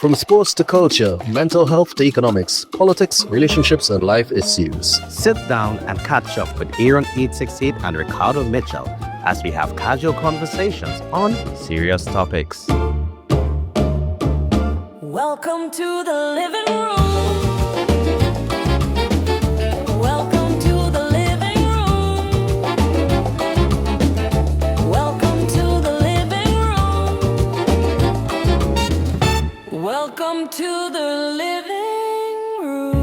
From sports to culture, mental health to economics, politics, relationships, and life issues. Sit down and catch up with Aaron 868 and Ricardo Mitchell as we have casual conversations on serious topics. Welcome to the living room. Welcome to the living room. Welcome to the living room. Welcome to the living room.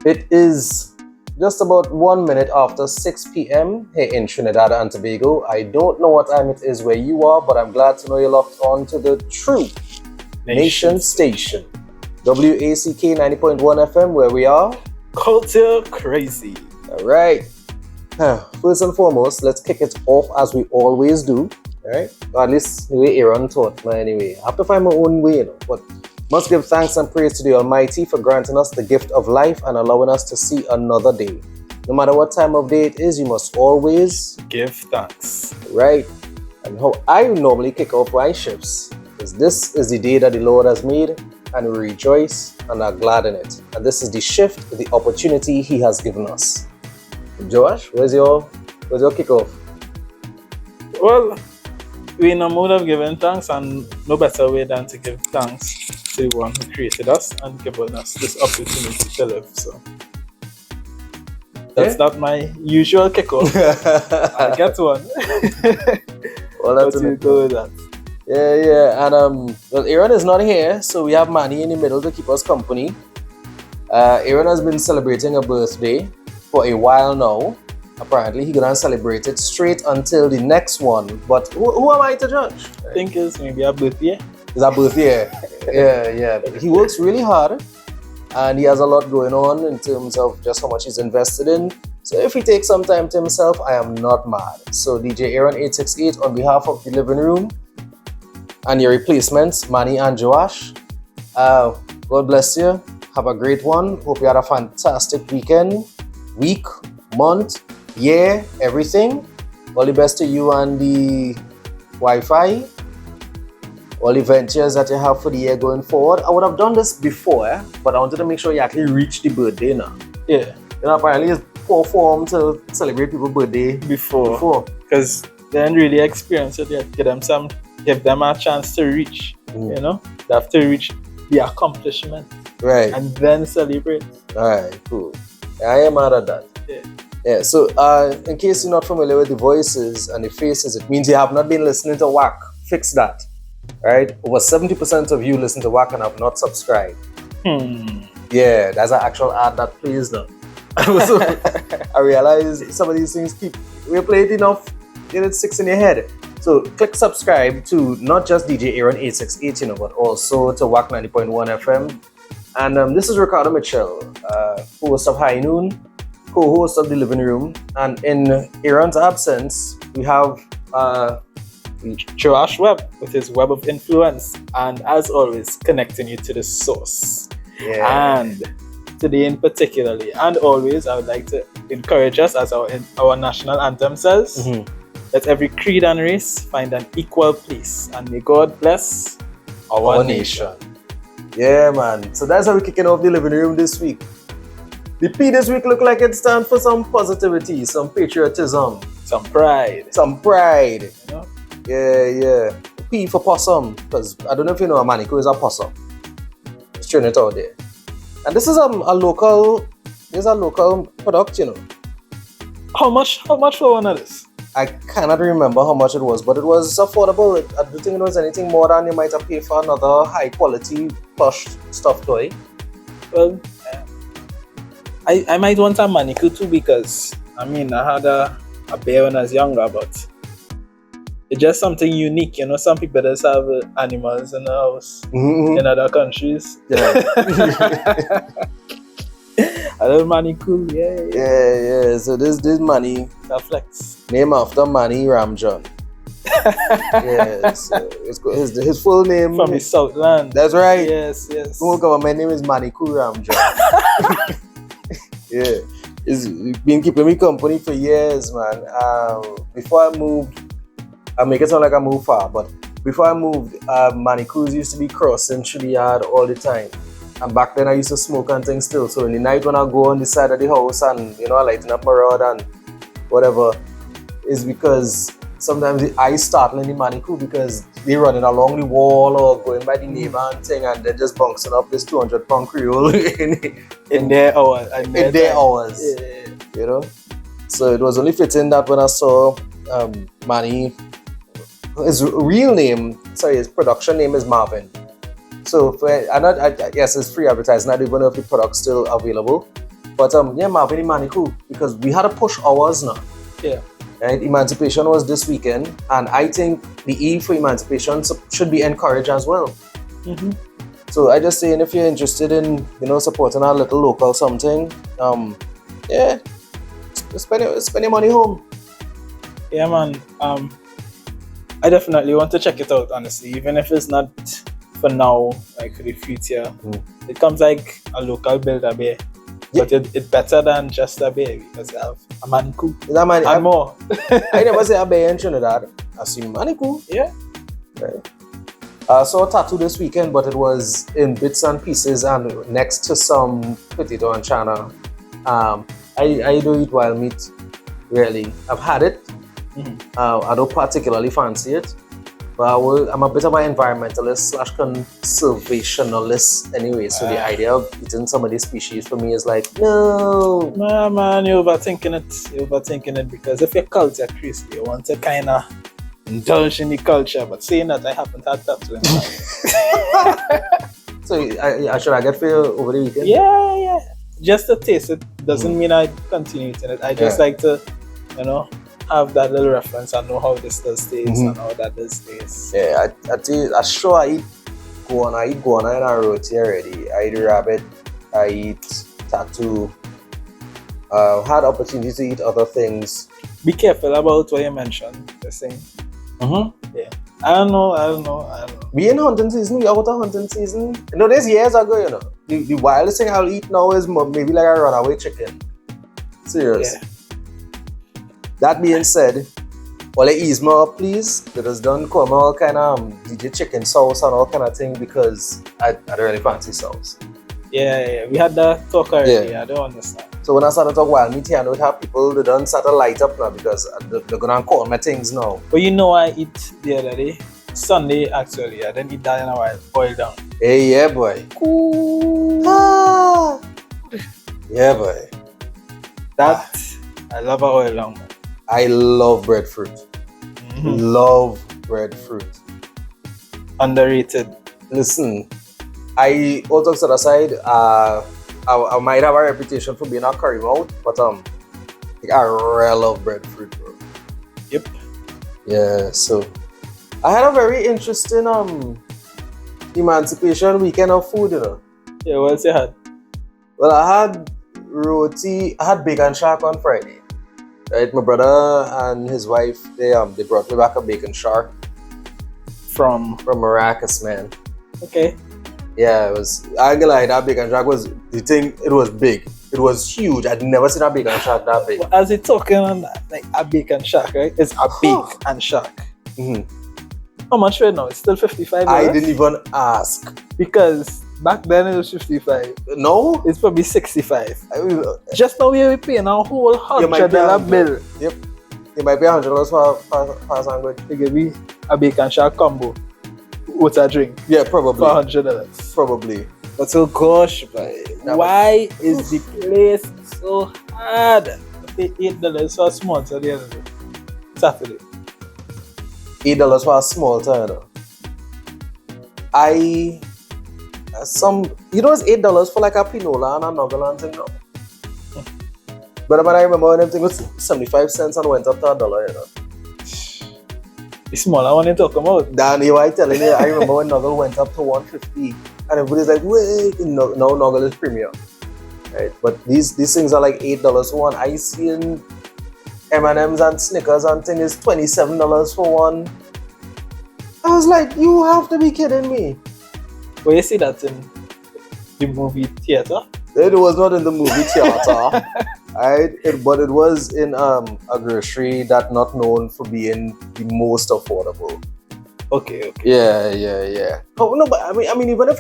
It is just about 1 minute after 6 p.m. here in Trinidad and Tobago. I don't know what time it is where you are, but I'm glad to know you're locked on to the true Nation Station. WACK 90.1 FM, where we are Culture Crazy. All right. First and foremost, let's kick it off as we always do. All right. Or at least the way Aaron taught me anyway. I have to find my own way, but must give thanks and praise to the Almighty for granting us the gift of life and allowing us to see another day. No matter what time of day it is, you must always give thanks. Right. And how I normally kick off my shifts is this is the day that the Lord has made, and we rejoice and are glad in it. And this is the shift, the opportunity He has given us. Joash, where's your kickoff? Well, we're in a mood of giving thanks, and no better way than to give thanks to the one who created us and given us this opportunity to live. So that's not my usual kickoff. I get one. Well, that's but you go with that. Yeah. And well, Aaron is not here, so we have Manny in the middle to keep us company. Aaron has been celebrating a birthday for a while now. Apparently, he's gonna celebrate it straight until the next one. But who am I to judge? I think it's maybe a birthday. It's a birthday. Yeah. He works really hard, and he has a lot going on in terms of just how much he's invested in. So if he takes some time to himself, I am not mad. So DJ Aaron 868, on behalf of the living room and your replacements, Manny and Joash, God bless you. Have a great one. Hope you had a fantastic weekend, week, month, year, everything. All the best to you and the Wi-Fi. All the ventures that you have for the year going forward. I would have done this before, but I wanted to make sure you actually reach the birthday now. Yeah. Apparently it's poor form to celebrate people's birthday Before. Because they didn't really experience it yet. Give them a chance to reach. You know? They have to reach the accomplishment. Right. And then celebrate. Alright, cool. I am mad at that. Yeah, so in case you're not familiar with the voices and the faces, it means you have not been listening to WACK. Fix that. Right? Over 70% of you listen to WACK and have not subscribed. Yeah, that's an actual ad that plays now. So I realize some of these things we play it enough, it sticks in your head. So click subscribe to not just DJ Aaron 868, but also to WACK 90.1 FM. And this is Ricardo Mitchell, host of High Noon, co-host of The Living Room. And in Aaron's absence, we have Joash Webb with his Web of Influence, and as always, connecting you to the source. Yeah. And today in particularly, and always, I would like to encourage us, as our national anthem says, let every creed and race find an equal place, and may God bless our nation. Yeah, man. So that's how we're kicking off The Living Room this week. The P this week look like it stands for some positivity, some patriotism, some pride. You know? Yeah. P for possum, because I don't know if you know a manico is a possum. Just throwing it out there. And this is a local product, How much for one of this? I cannot remember how much it was, but it was affordable. I don't think it was anything more than you might have paid for another high quality plush stuffed toy. Well, I might want a manico too, because I had a bear when I was younger, but it's just something unique, Some people just have animals in the house in other countries. Yeah. A little money cool, yeah. So this money, a flex, name after Manny Ramjohn. Yes, his full name from the Southland. That's right. Yes. My name is Maniku Ramjohn. Yeah, he's been keeping me company for years, man. Before I moved I make it sound like I moved far, but before I moved, Manicou's used to be crossing Chili Yard all the time. And back then I used to smoke and things still. So in the night when I go on the side of the house and, I lighten up my rod and whatever, is because sometimes I startling the Manicou because they running along the wall or going by the neighbor and thing, and they're just bouncing up this 200-pound Creole in their hours. In their hours. Yeah. So it was only fitting that when I saw Manny, his real name, his production name is Marvin. So yes, it's free advertising. I don't even know if the product's still available. But Marvin Manicou, because we had to push hours now. Yeah. Right? Emancipation was this weekend, and I think the eve for emancipation should be encouraged as well. Mm-hmm. So I just saying, if you're interested in supporting our little local something, spend your money home. Yeah, man. I definitely want to check it out, honestly, even if it's not for now, like for the future. It comes like a local builder beer. But it's better than just a beer because you have a Manicou. And more. I never say a beer in Trinidad. I see Manicou. Yeah. Right. I saw a tattoo this weekend, but it was in bits and pieces and next to some potato and chana. I don't eat wild meat, really. I've had it. I don't particularly fancy it. But I'm a bit of an environmentalist / conservationalist anyway. So the idea of eating some of these species for me is like, no. Nah, man, you're overthinking it. You're overthinking it because if your culture, Chris, you want to kind of indulge in the culture. But saying that, I haven't had tattoo in time. So should I get for you over the weekend? Yeah. Just to taste it doesn't mean I continue eating it. I just like to, have that little reference and know how this does taste and how that does taste. Yeah, I tell you, I'm sure I eat guana and a roti already. I eat rabbit, I eat tattoo. Had opportunity to eat other things. Be careful about what you mentioned, the same. Yeah. I don't know. We in hunting season, we out of hunting season. This years ago, The wildest thing I'll eat now is maybe like a runaway chicken. Serious. Yeah. That being said, well, ease me up, please. Let us done come all kind of DJ chicken sauce and all kind of thing because I don't really fancy sauce. Yeah. We had that talk already. Yeah. I don't understand. So when I started to talk wild meat here, I know have people that done start to light up now because they're gonna call my things now. But I eat the other day, Sunday actually. I didn't eat that in a while. Boil down. Hey, yeah, boy. Ooh. Yeah, boy. I love a oil down. I love breadfruit. Love breadfruit. Underrated. Listen, all jokes aside, I might have a reputation for being a curry mouth, but I really love breadfruit, bro. Yep. Yeah, so I had a very interesting emancipation weekend of food, Yeah, what else you had? Well, I had roti, I had bacon shark on Friday. Right, my brother and his wife, they brought me back a bacon shark From Maracas, man. Okay. Yeah, it was. I ain't gonna lie, that bacon shark was the thing. It was big. It was huge. I'd never seen a bacon shark that big. Well, as you're talking on that, like a bacon shark, right? It's a bacon shark. How much right now? It's still $55. I didn't even ask because back then it was 55. No, it's probably 65. Just now we're paying a whole $100 bill. Yep, it might be $100 for a sandwich. They give me a bacon shark combo with a drink. Yeah, probably for $100. Probably. But so gosh, why is the place so hard? They $8 for a small to the other day. Saturday. $8 for a small turn. It's $8 for like a pinola and a nugget and thing now. But I remember when everything was 75 cents and went up to $1, The smaller one you talk about. Danny, why telling you? I remember when nugget went up to $1.50 and everybody's like, wait, no, nugget is premium. Right? But these things are like $8 for one. I seen M&M's and Snickers and thing is $27 for one. I was like, you have to be kidding me. Well, you see that in the movie theater? It was not in the movie theater. But it was in a grocery that not known for being the most affordable. Okay. Yeah. Oh no, but I mean, even if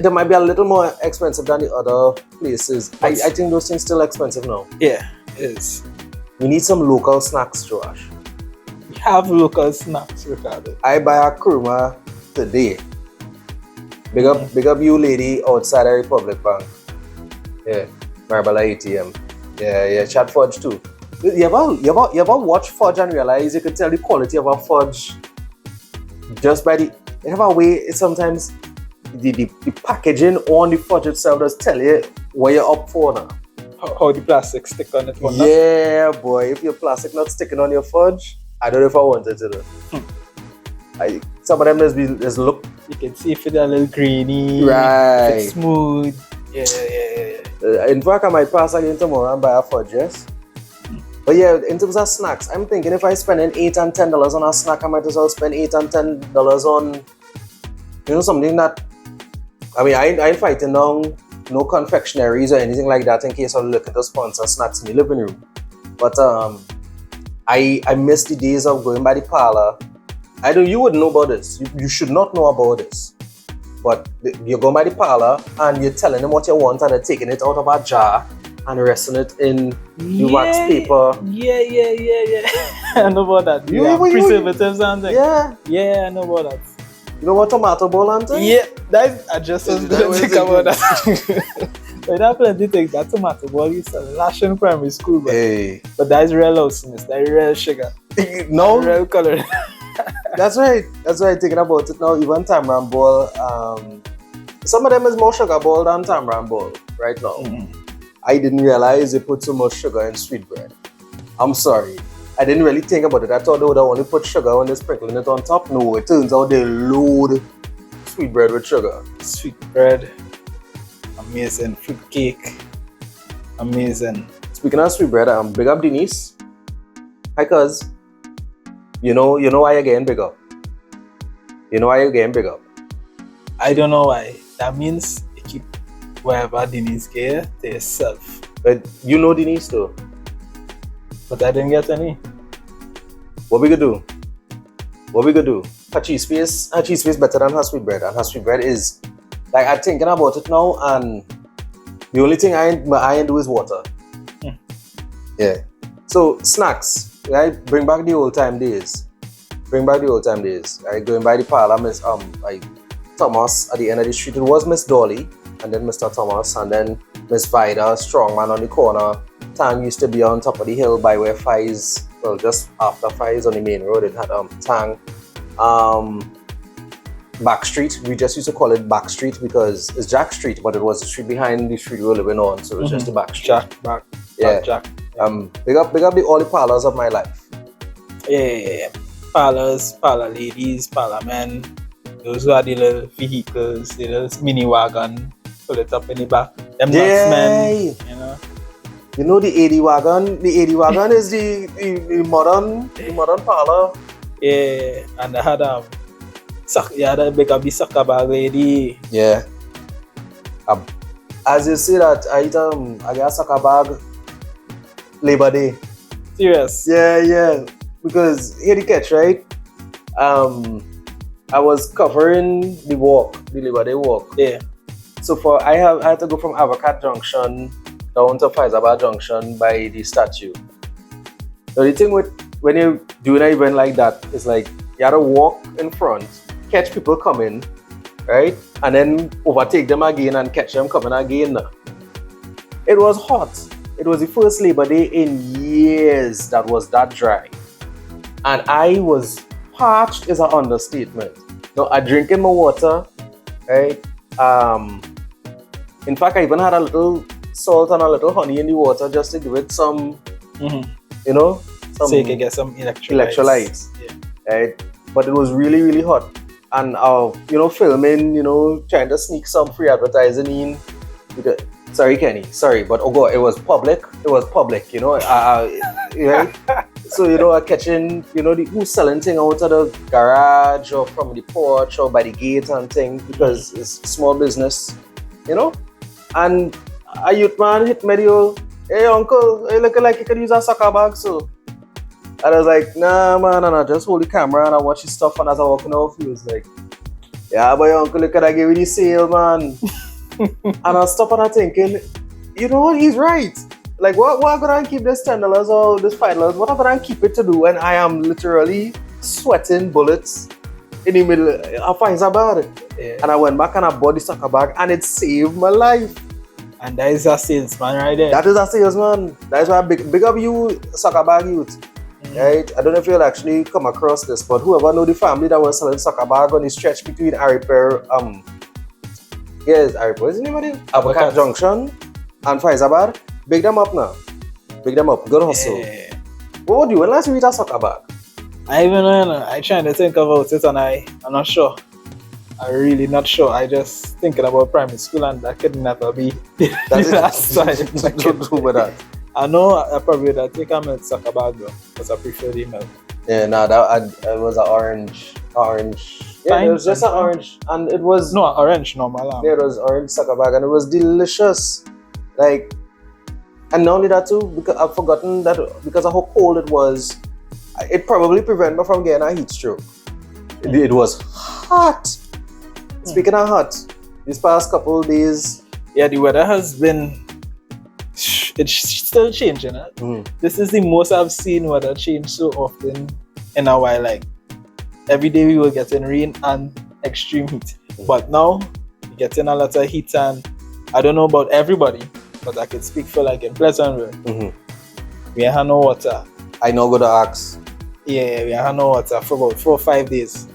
there might be a little more expensive than the other places. I think those things still expensive now. Yeah, it is. We need some local snacks, Joash. We have local snacks, Ricardo. I buy a kurma today. Big up you lady outside the Republic Bank. Yeah, Marbella ATM. Yeah, chat fudge too. You ever watch fudge and realize you could tell the quality of a fudge just by the you have a way it's sometimes the packaging on the fudge itself does tell you what you're up for now. How the plastic stick on it? Yeah, boy. If your plastic not sticking on your fudge, I don't know if I wanted to do. Some of them just look. You can see if it's a little greeny, Right. if it's smooth. Yeah. In fact, I might pass again tomorrow and buy a fudge, yes? But yeah, in terms of snacks, I'm thinking if I spend $8 and $10 on a snack, I might as well spend $8 and $10 on, something that, I mean, I ain't fighting down no confectionaries or anything like that in case I'm looking to sponsor snacks in the living room. But I miss the days of going by the parlor. I know you wouldn't know about this. You should not know about this. But you're going by the parlor and you're telling them what you want and they're taking it out of a jar and resting it in the wax paper. Yeah. I know about that. Yeah, preservatives and things. Yeah, I know about that. You know what tomato ball and thing? Yeah, I just was going to think about that. But that plenty things. That tomato ball used to lash in primary school. But that's real looseness. That's real sugar. No. Real color. That's right. Thinking about it now, even tamarind ball, some of them is more sugar ball than tamarind ball right now. I didn't realize they put so much sugar in sweet bread. I'm sorry. I didn't really think about it. I thought they would only put sugar when they're sprinkling it on top. No, it turns out they load sweet bread with sugar. Sweet bread. Amazing. Fruit cake. Amazing. Speaking of sweet bread, big up Denise. Hi, cuz. You know why you're getting big up. I don't know why. That means you keep wherever Denise get to yourself. But you know Denise though. But I didn't get any. What we gonna do? Her cheese paste better than her sweet bread. And her sweet bread is like I'm thinking about it now and the only thing I ain't do is water. Yeah. So snacks. Right? Bring back the old time days. Right? Going by the parlor, Miss like Thomas at the end of the street. It was Miss Dolly, and then Mr. Thomas, and then Miss Vida, strongman on the corner. Tang used to be on top of the hill by where Fies, well, just after Fies on the main road. It had Tang. Back Street. We just used to call it Back Street because it's Jack Street, but it was the street behind the street we were living on, so it was just the Back Street. Jack. Big up all the parlors of my life. Yeah. Parlors, parlor ladies, parlor men. Those who are the little vehicles, the little mini wagon, pull it up in the back. Them nuts men, You know the 80 wagon? The 80 wagon is the modern parlor. Yeah, and I had that big up the soccer bag lady. Yeah. As you see that, I got a soccer bag Labor Day. Serious? Yeah. Because here the catch, right? I was covering the Labor Day walk. Yeah. So I had to go from Avocat Junction down to Faizabad Junction by the statue. So the thing with when you're doing an event like that is like you have to walk in front, catch people coming, right? And then overtake them again and catch them coming again. It was hot. It was the first Labor Day in years that was that dry. And I was parched is an understatement. Now, I drinking my water, right? In fact, I even had a little salt and a little honey in the water just to give it some, so you can get some electrolytes. Yeah. Right? But it was really, really hot. And, filming, trying to sneak some free advertising in. Sorry, Kenny. Sorry, but oh God, it was public. Right? So, I catching, who's selling thing out of the garage or from the porch or by the gate and thing because it's small business, And a youth man hit me, hey uncle, you looking like you could use a soccer bag, so. And I was like, nah, man, nah, just hold the camera and I watch his stuff. And as I walking off, he was like, yeah, but your uncle, look at I give you the sale, man. And I stop and I'm thinking, you know what, he's right. Like, what am I going to keep this $10 or this $5? What am I going to keep it to do when I am literally sweating bullets in the middle? I find it bad. Yeah. And I went back and I bought the soccer bag and it saved my life. And that is a salesman right there. That is a salesman. That is why big up you, soccer bag youth. Right? I don't know if you'll actually come across this, but whoever know the family that was selling soccer bag on the stretch between Ariper, yes, Ariper, isn't it? Abacat Junction and Faizabad. Big them up now. Big them up. Good hustle. Yeah. What would you when last you eat a soccer bag? I even know, you know, I trying to think about it and I'm not sure. I'm really not sure. I just thinking about primary school and that could never be the last time. Don't do with that. I know I probably would have taken a milk soccer bag though, because I prefer the milk. Yeah, no, it was an orange. Yeah, Fine, it was just an fine. orange, and it was No, orange normal. yeah, it was orange soccer bag, and it was delicious. Like, and not only that too, because I've forgotten that because of how cold it was, it probably prevented me from getting a heat stroke. It was hot. Speaking of hot, these past couple of days, Yeah, the weather has been. It's still changing. This is the most I've seen weather change so often in a while. Like every day we were getting rain and extreme heat, but now we're getting a lot of heat. And I don't know about everybody, but I can speak for like in Pleasantville. We have no water. I know go to ask. Yeah, we have no water for about 4 or 5 days.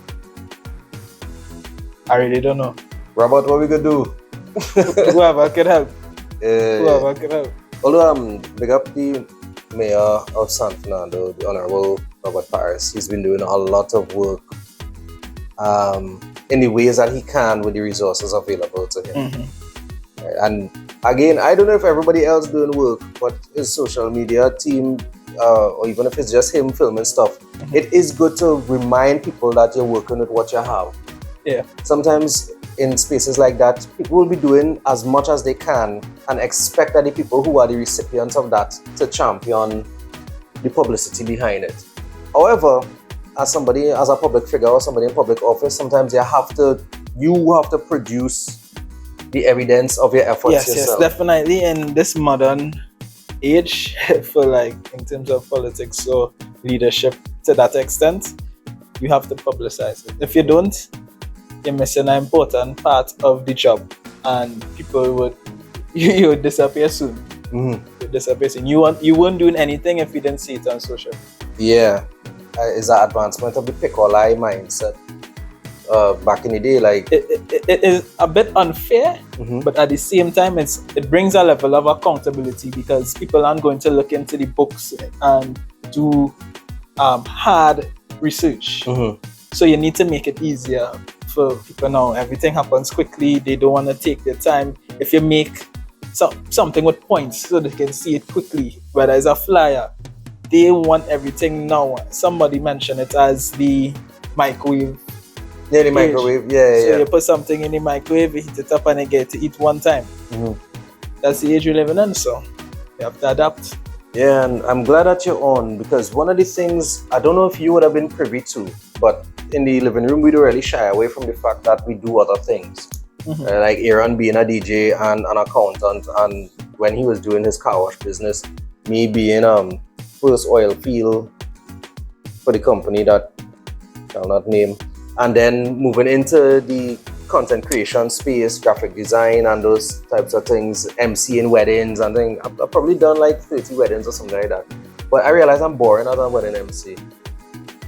I really don't know. Robert, what we gonna do? Whoever could help. Whoever could help. Although big up the mayor of San Fernando, the Honorable Robert Paris. He's been doing a lot of work in the ways that he can with the resources available to him. Right? And again, I don't know if everybody else doing work, but his social media team, or even if it's just him filming stuff, it is good to remind people that you're working with what you have. Yeah. Sometimes in spaces like that, people will be doing as much as they can and expect that the people who are the recipients of that to champion the publicity behind it. However, as a public figure or somebody in public office, sometimes you have to produce the evidence of your efforts yourself. Yes, definitely. In this modern age, for like in terms of politics or leadership to that extent, you have to publicize it. If you don't, you're missing an important part of the job, and people would you would disappear soon. You'd disappear soon. You weren't doing anything if you didn't see it on social. Yeah, is that advancement of the pick or lie mindset back in the day? Like It is a bit unfair, but at the same time, it brings a level of accountability because people aren't going to look into the books and do hard research. So you need to make it easier for people now. Everything happens quickly. They don't want to take their time. If you make something with points so they can see it quickly, whether it's a flyer, they want everything now. Somebody mentioned it as the microwave. yeah, the microwave. So you put something in the microwave, you heat it up, and you get to eat one time. That's the age we're living in, so you have to adapt. Yeah, and I'm glad that you're on, because one of the things, I don't know if you would have been privy to, but in the living room, we don't really shy away from the fact that we do other things. Like Aaron being a DJ and an accountant, and when he was doing his car wash business, me being first oil field for the company that I'll not name, and then moving into the content creation space, graphic design and those types of things, MCing weddings and things. I've probably done like 30 weddings or something like that. But I realize I'm boring as a wedding MC.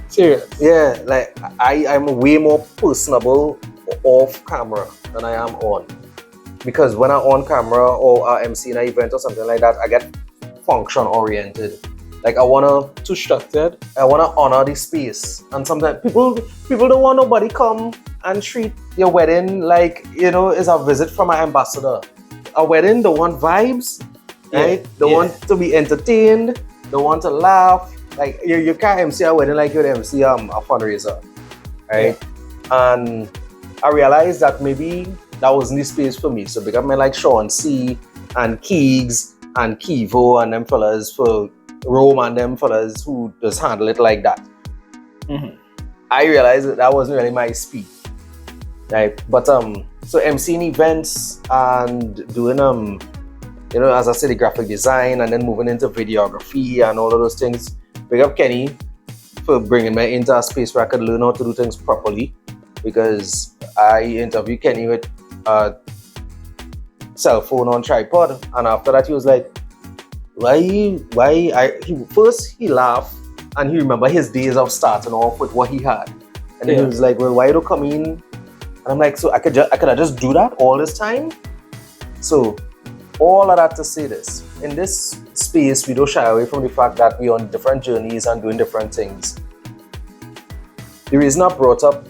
Serious? Yeah, like I'm way more personable off camera than I am on. Because when I'm on camera or I MC in an event or something like that, I get function oriented. Like I wanna Too structured. honor the space. And sometimes people don't want nobody come and treat your wedding like, it's a visit from an ambassador. A wedding, they want vibes, right? They want to be entertained, they want to laugh. Like you can't MC a wedding like you'd MC a fundraiser, right? And I realized that maybe that wasn't the space for me. So because men like Sean C and Keegs and Kivo and them fellas for Rome and them fellas who just handle it like that. I realized that wasn't really my speed. Right? But so emceeing events and doing as I said, the graphic design and then moving into videography and all of those things. Big up Kenny for bringing me into a space where I could learn how to do things properly, because I interviewed Kenny with a cell phone on tripod, and after that he was like, first he laughed and he remembered his days of starting off with what he had, and then he was like, well, why don't come in? And I'm like, so I could just do that all this time? So all of that to say this, in this space we don't shy away from the fact that we're on different journeys and doing different things. The reason I brought up,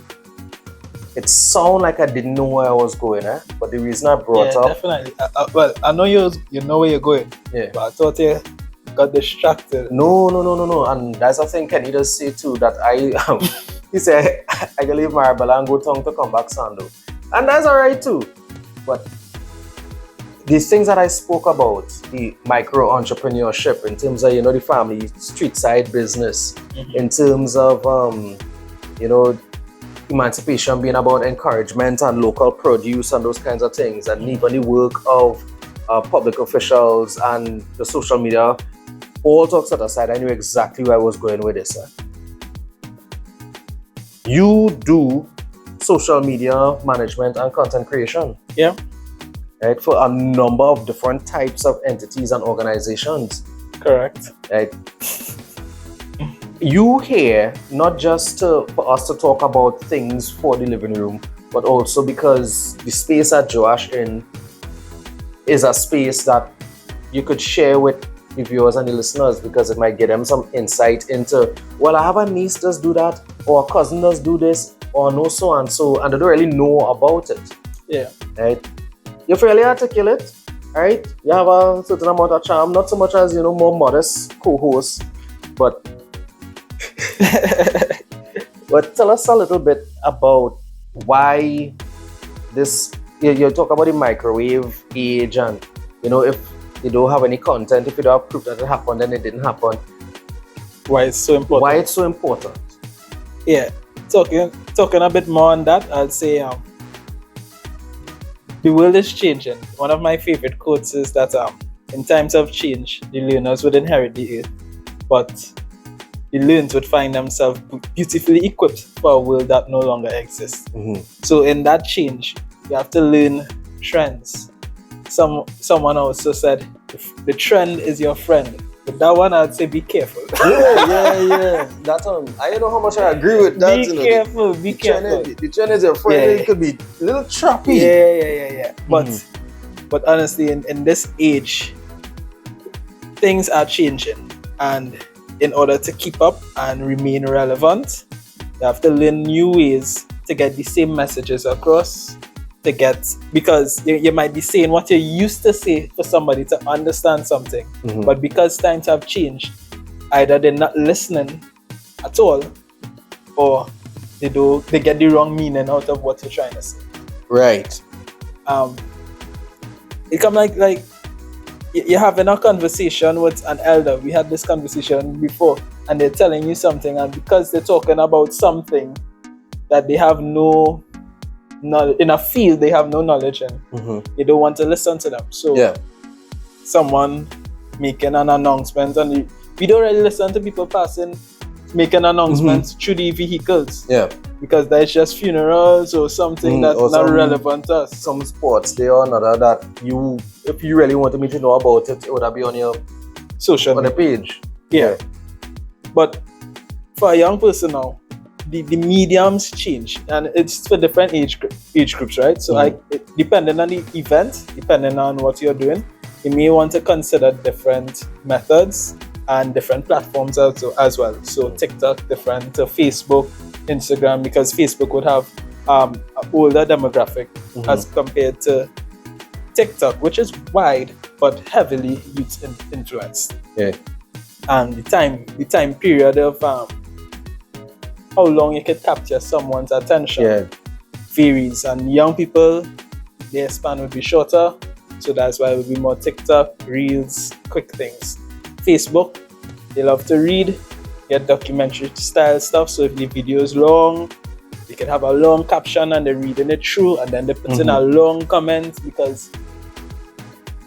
it sounded like I didn't know where I was going, but the reason I brought up, definitely. Well, I know you know where you're going, but I thought you got distracted. No, and that's the thing Kenny does say too, that he said I can leave Marabella and go tongue to come back Sando, and that's alright too. But these things that I spoke about, the micro entrepreneurship in terms of the family street side business, in terms of emancipation being about encouragement and local produce and those kinds of things, and even the work of public officials and the social media, all talks set aside, I knew exactly where I was going with this. You do social media management and content creation. Yeah. Right, for a number of different types of entities and organizations. Correct. Right. You here not just for us to talk about things for the living room, but also because the space that Joash in is a space that you could share with the viewers and the listeners, because it might give them some insight into, well, I have a niece does do that, or a cousin does do this, or no so and so, and they don't really know about it. Yeah. Right. You're fairly articulate, right? You have a certain amount of charm, not so much as, more modest co-host, but but tell us a little bit about why this, you talk about the microwave age, and, if you don't have any content, if you don't have proof that it happened, then it didn't happen. Why it's so important. Why it's so important. Yeah. Talking a bit more on that, I'll say, the world is changing. One of my favorite quotes is that in times of change, the learners would inherit the earth, but the learners would find themselves beautifully equipped for a world that no longer exists. So in that change, you have to learn trends. Someone also said, the trend is your friend. With that one, I'd say be careful. Yeah. That I don't know how much I agree with that. Be careful. The trend is your friend. It could be a little choppy. Yeah. But honestly, in this age, things are changing, and in order to keep up and remain relevant, you have to learn new ways to get the same messages across. Because you might be saying what you used to say for somebody to understand something, but because times have changed, either they're not listening at all, or they get the wrong meaning out of what you're trying to say. Right. It come like you're having a conversation with an elder. We had this conversation before, and they're telling you something, and because they're talking about something that they have no in a field they have no knowledge in, you don't want to listen to them. So someone making an announcement, and we don't really listen to people making announcements through the vehicles, because that's just funerals or something that's or not relevant to us. Some sports there or another that if you really wanted me to know about it, it would be on your social on the page. But for a young person now, the mediums change, and it's for different age groups, right? So depending on the event, depending on what you're doing, you may want to consider different methods and different platforms also as well. So TikTok different to Facebook, Instagram, because Facebook would have an older demographic as compared to TikTok, which is wide but heavily youth influenced. And the time period of how long you can capture someone's attention varies, and young people, their span would be shorter. So that's why it would be more TikTok, Reels, quick things. Facebook, they love to read, get documentary style stuff. So if the video is long, they can have a long caption and they're reading it through, and then they put in a long comment because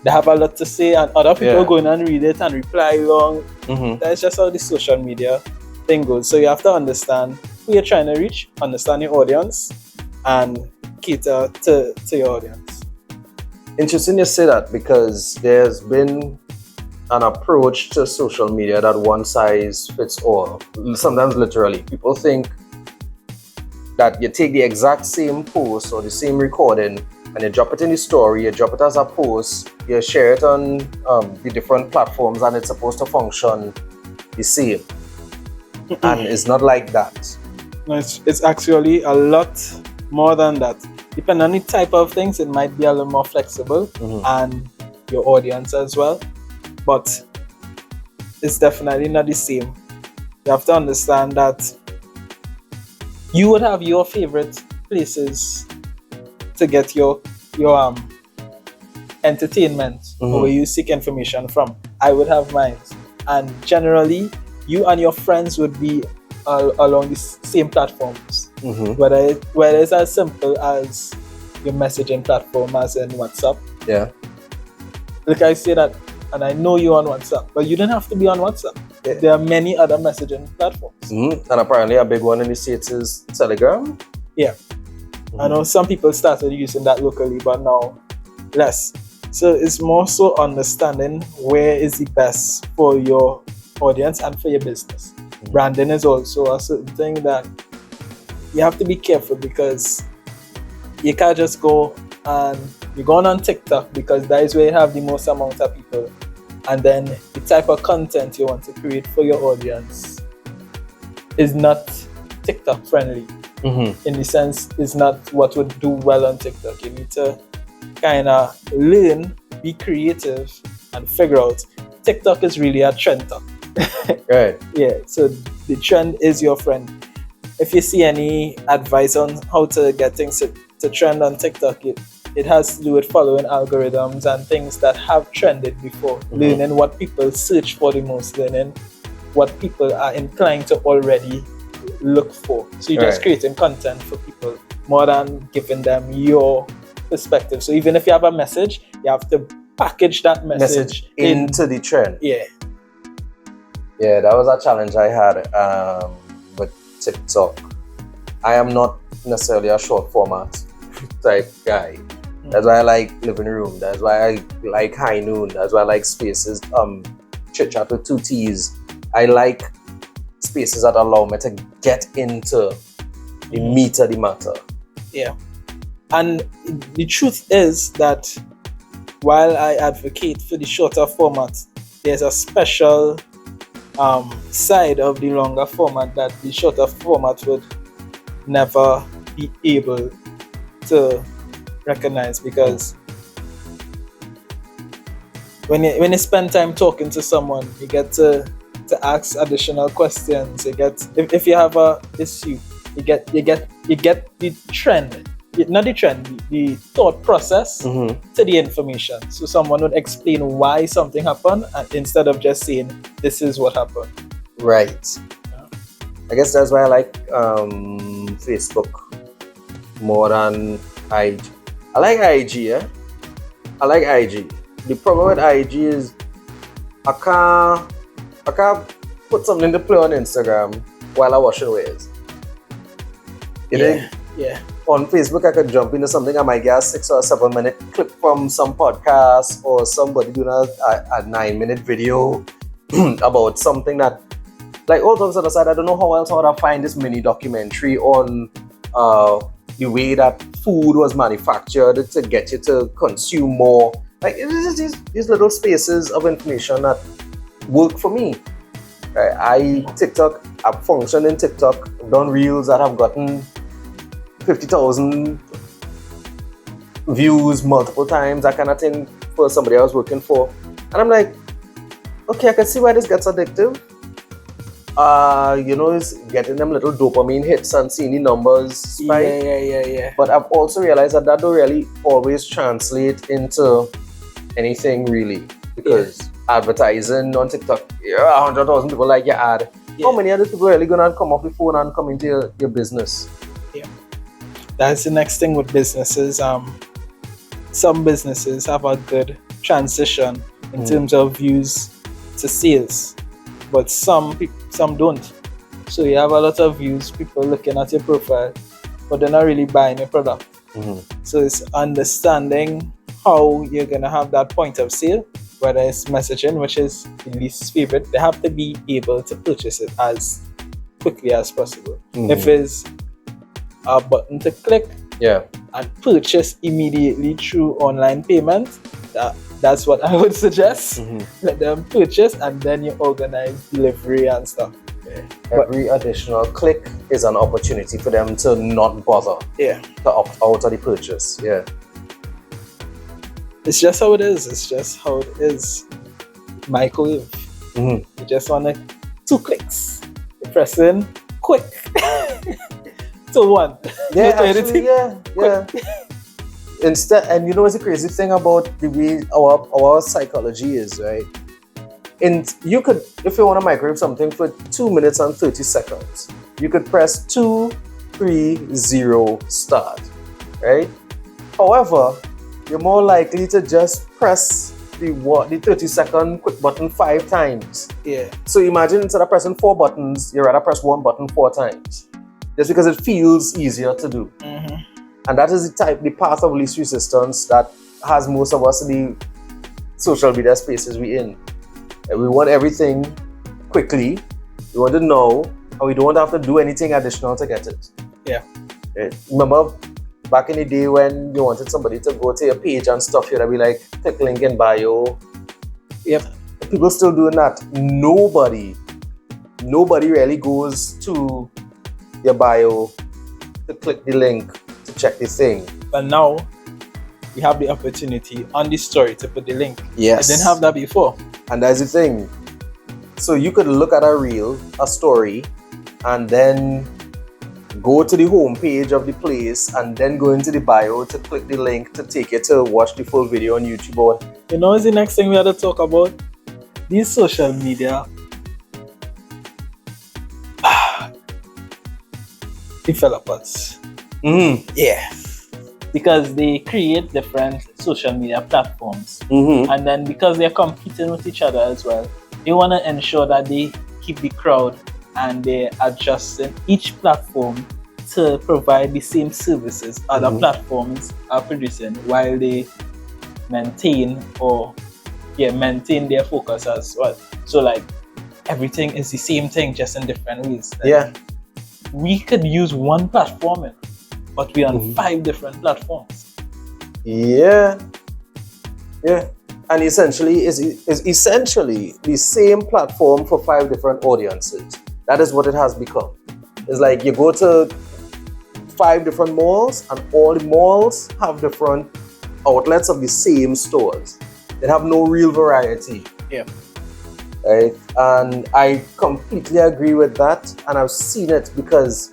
they have a lot to say, and other people go in and read it and reply long. That's just how the social media thing goes. So you have to understand who you're trying to reach, understand your audience, and cater to your audience. Interesting you say that, because there's been an approach to social media that one size fits all. Sometimes literally. People think that you take the exact same post or the same recording and you drop it in the story, you drop it as a post, you share it on the different platforms, and it's supposed to function the same. And it's not like that. No, it's actually a lot more than that. Depending on the type of things, it might be a little more flexible, and your audience as well. But it's definitely not the same. You have to understand that you would have your favorite places to get your entertainment, or where you seek information from. I would have mine, and generally you and your friends would be along the same platforms, whether it's as simple as your messaging platform as in WhatsApp. Like I say that, and I know you on WhatsApp, but you don't have to be on WhatsApp. There are many other messaging platforms. And apparently a big one in the States is Telegram. I know some people started using that locally, but now less. So it's more so understanding where is the best for your audience and for your business. Branding is also a certain thing that you have to be careful, because you can't just go and you're going on TikTok because that is where you have the most amount of people, and then the type of content you want to create for your audience is not TikTok friendly. In the sense, it's not what would do well on TikTok. You need to kind of learn, be creative, and figure out. TikTok is really a trend talk. Right. Yeah, so the trend is your friend. If you see any advice on how to get things to trend on TikTok, it has to do with following algorithms and things that have trended before, learning what people search for the most, learning what people are inclined to already look for. So you're just creating content for people more than giving them your perspective. So even if you have a message, you have to package that message into the trend. Yeah, that was a challenge I had with TikTok. I am not necessarily a short format type guy. That's why I like Living Room. That's why I like High Noon. That's why I like Spaces, Chit Chat with 2 T's. I like spaces that allow me to get into the meat of the matter. Yeah. And the truth is that while I advocate for the shorter format, there's a special side of the longer format that the shorter format would never be able to recognize, because when you spend time talking to someone, you get to ask additional questions. You get, if you have a issue, you get the trend, not the trend, the thought process to the information. So someone would explain why something happened, and instead of just saying this is what happened. Right. I guess that's why I like Facebook more than IG. I like IG, yeah. I like IG. The problem with IG is I can't put something to play on Instagram while I wash ways. Yeah. On Facebook, I could jump into something. I might get a 6 or 7 minute clip from some podcast or somebody doing a 9-minute video about something that, like, all those other side, I don't know how else I would have find this mini documentary on the way that food was manufactured to get you to consume more. Like, it's these little spaces of information that work for me. Right? TikTok, I've functioned in TikTok, I've done reels that have gotten 50,000 views multiple times, that kind of thing, for somebody I was working for. And I'm like, okay, I can see why this gets addictive. It's getting them little dopamine hits and seeing the numbers spike. Yeah. But I've also realized that don't really always translate into anything really, because advertising on TikTok, 100,000 people like your ad. How many other people are really gonna come off the phone and come into your business? Yeah, that's the next thing with businesses. Some businesses have a good transition in terms of views to sales, but some don't. So you have a lot of views, people looking at your profile, but they're not really buying your product. So it's understanding how you're gonna have that point of sale, whether it's messaging, which is the least favorite. They have to be able to purchase it as quickly as possible. If it's a button to click and purchase immediately through online payment, that's what I would suggest. Let them purchase and then you organize delivery and stuff. Every additional click is an opportunity for them to not bother to opt out of the purchase. It's just how it is. Microwave. You just want 2 clicks. You press in, quick. So 1. Instead, and you know what's the crazy thing about the way our psychology is, right? And you could, if you want to microwave something for 2 minutes and 30 seconds, you could press 2, 3, 0, start, right? However, you're more likely to just press the 30-second quick button 5 times. So imagine instead of pressing 4 buttons, you rather press 1 button 4 times, just because it feels easier to do. And that is the path of least resistance that has most of us in the social media spaces we in. We want everything quickly, we want to know, and we don't have to do anything additional to get it. Remember back in the day when you wanted somebody to go to your page and stuff, you'd be like, click link in bio. People still doing that. Nobody really goes to your bio to click the link to check the thing. But now we have the opportunity on the story to put the link. Yes. I didn't have that before. And that's the thing. So you could look at a reel, a story, and then go to the home page of the place and then go into the bio to click the link to take you to watch the full video on YouTube. Or you know what's the next thing we have to talk about? These social media developers. Because they create different social media platforms. And then because they're competing with each other as well, they want to ensure that they keep the crowd and they're adjusting each platform to provide the same services other platforms are producing while they maintain their focus as well. So like everything is the same thing, just in different ways. Like, we could use one platform, but we're on 5 different platforms. And essentially is essentially the same platform for 5 different audiences. That is what it has become. It's like you go to 5 different malls and all the malls have different outlets of the same stores. They have no real variety. Right? And I completely agree with that, and I've seen it because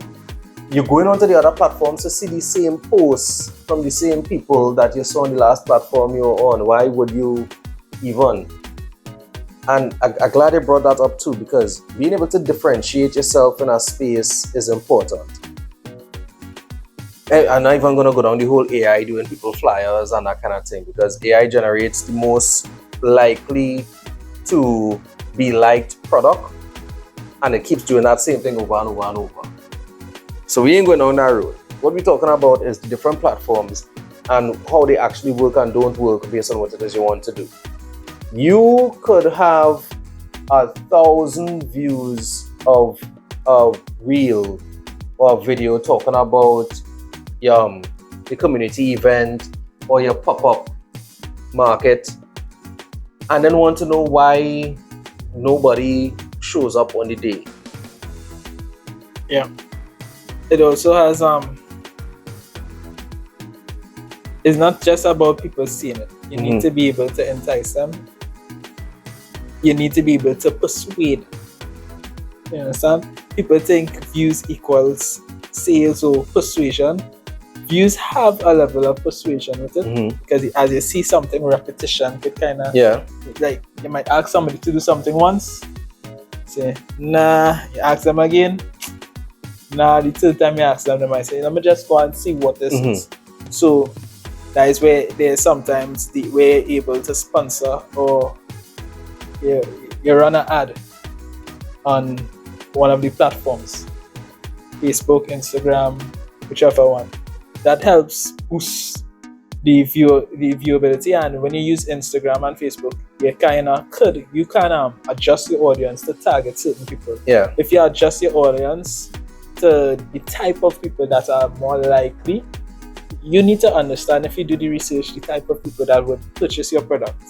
you're going onto the other platforms to see the same posts from the same people that you saw on the last platform you were on. Why would you even? And I'm glad you brought that up too, because being able to differentiate yourself in a space is important. I'm not even going to go down the whole AI doing people flyers and that kind of thing, because AI generates the most likely to be liked product, and it keeps doing that same thing over and over and over. So we ain't going down that road. What we're talking about is the different platforms and how they actually work and don't work based on what it is you want to do. You could have 1,000 views of a reel or video talking about the community event or your pop-up market, and then want to know why nobody shows up on the day. It also has it's not just about people seeing it. You need to be able to entice them. You need to be able to persuade. You understand? People think views equals sales or persuasion. views have a level of persuasion with it Mhm. because as you see something, repetition could kind of Yeah. like you might ask somebody to do something once, say nah, you ask them again, nah, the third time you ask them, they might say, let me just go and see what this is. So that is where there's sometimes we're able to sponsor or you run an ad on one of the platforms, Facebook, Instagram, whichever one. That helps boost the viewability. And when you use Instagram and Facebook, you can adjust your audience to target certain people. Yeah. If you adjust your audience to the type of people that are more likely, you need to understand, if you do the research, the type of people that would purchase your product.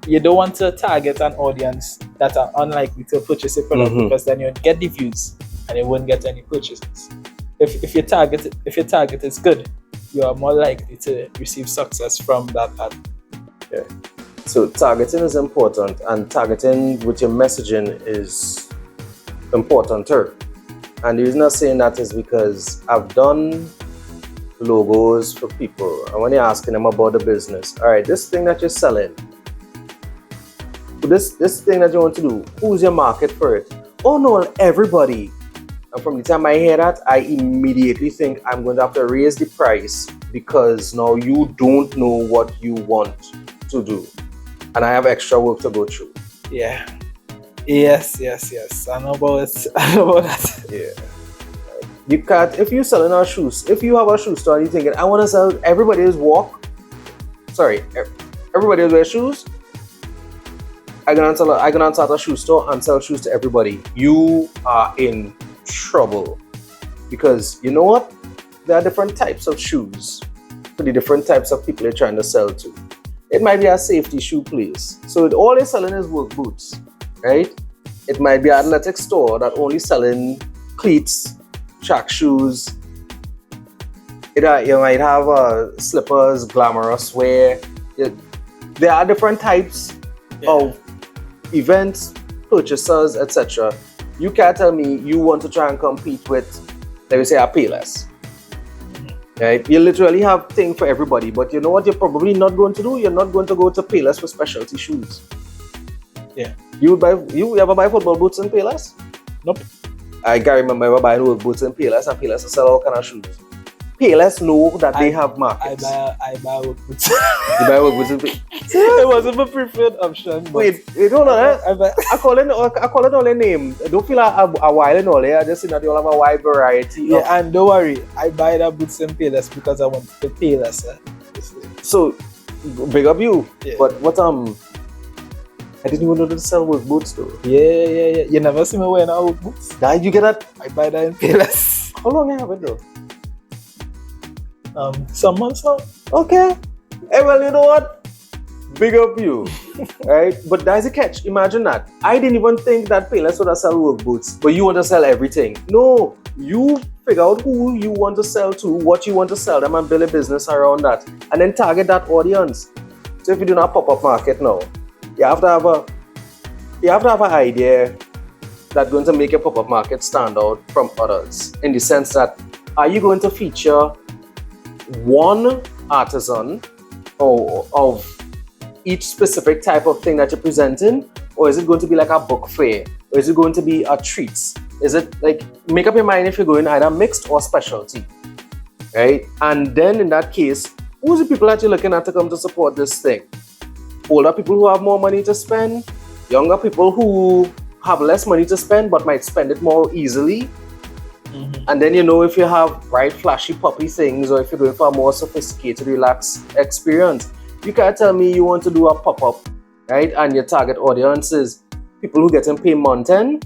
You don't want to target an audience that are unlikely to purchase your product, because then you'd get the views and you wouldn't get any purchases. If your target is good, you are more likely to receive success from that ad. Yeah. So targeting is important, and targeting with your messaging is important too. And the reason I'm saying that is because I've done logos for people, and when you're asking them about the business, all right, this thing that you're selling, this thing that you want to do, who's your market for it? Oh no, everybody. And from the time I hear that, I immediately think I'm going to have to raise the price, because now you don't know what you want to do, and I have extra work to go through. Yeah. Yes. I know about that. Yeah. You can't, if you're selling our shoes, if you have a shoe store and you're thinking, I want to sell everybody wear shoes, I'm gonna start a shoe store and sell shoes to everybody. You are in trouble, because you know what? There are different types of shoes for the different types of people you're trying to sell to. It might be a safety shoe place, so all they're selling is work boots, right? It might be an athletic store that only selling cleats, track shoes. You might have slippers, glamorous wear. There are different types of events, purchasers, etc. You can't tell me you want to try and compete with, let me say, a Payless. Right? You literally have thing for everybody, but you know what you're probably not going to do? You're not going to go to Payless for specialty shoes. Yeah. You ever buy football boots in Payless? Nope. I can't remember ever buying work boots in Payless, and Payless sell all kind of shoes. Payless know that they have markets. I buy work boots. You buy work boots in Payless? It wasn't my preferred option. But Wait, hold on. I call it all a name. I don't feel a while and all. I just see that you all have a wide variety. Yeah, and don't worry, I buy the boots in Payless because I want to pay less. So, big up you. Yeah. But what I didn't even know to sell work boots though. Yeah. You never see me wearing our work boots. Did you get that? I buy that in Payless. How long you have it though? Some months now. Okay. Hey, well, you know what? Big up you. Right? But that's a catch. Imagine that. I didn't even think that Payless would sell work boots, but you want to sell everything. No, you figure out who you want to sell to, what you want to sell them, and build a business around that, and then target that audience. So if you do not pop-up market now, you have to have an idea that's going to make your pop-up market stand out from others, in the sense that, are you going to feature one artisan of each specific type of thing that you're presenting, or is it going to be like a book fair, or is it going to be a treats? Is it like, make up your mind if you're going either mixed or specialty, right? And then in that case, who's the people that you're looking at to come to support this thing? Older people who have more money to spend, younger people who have less money to spend but might spend it more easily. And then, if you have bright, flashy, poppy things, or if you're going for a more sophisticated, relaxed experience, you can't tell me you want to do a pop-up, right? And your target audience is people who get in pay mountain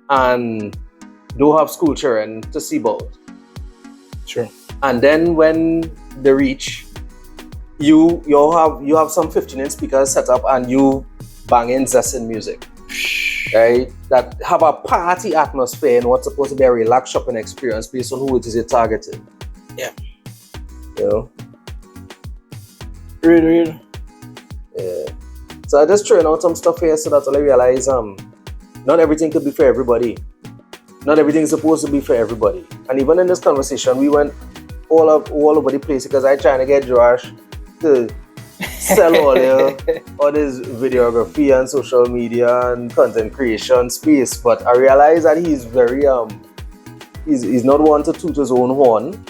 and don't have school children to see about. Sure. And then when they reach, you have some 15-inch speakers set up and you banging zessin music, right? That have a party atmosphere in what's supposed to be a relaxed shopping experience based on who it is you're targeting. Yeah. Real. Yeah. So I just trying out some stuff here so that I realize not everything could be for everybody. not everything is supposed to be for everybody. And even in this conversation, we went all over the place because I trying to get Joash to sell all this videography and social media and content creation space. But I realized that he's very he's not one to toot his own horn.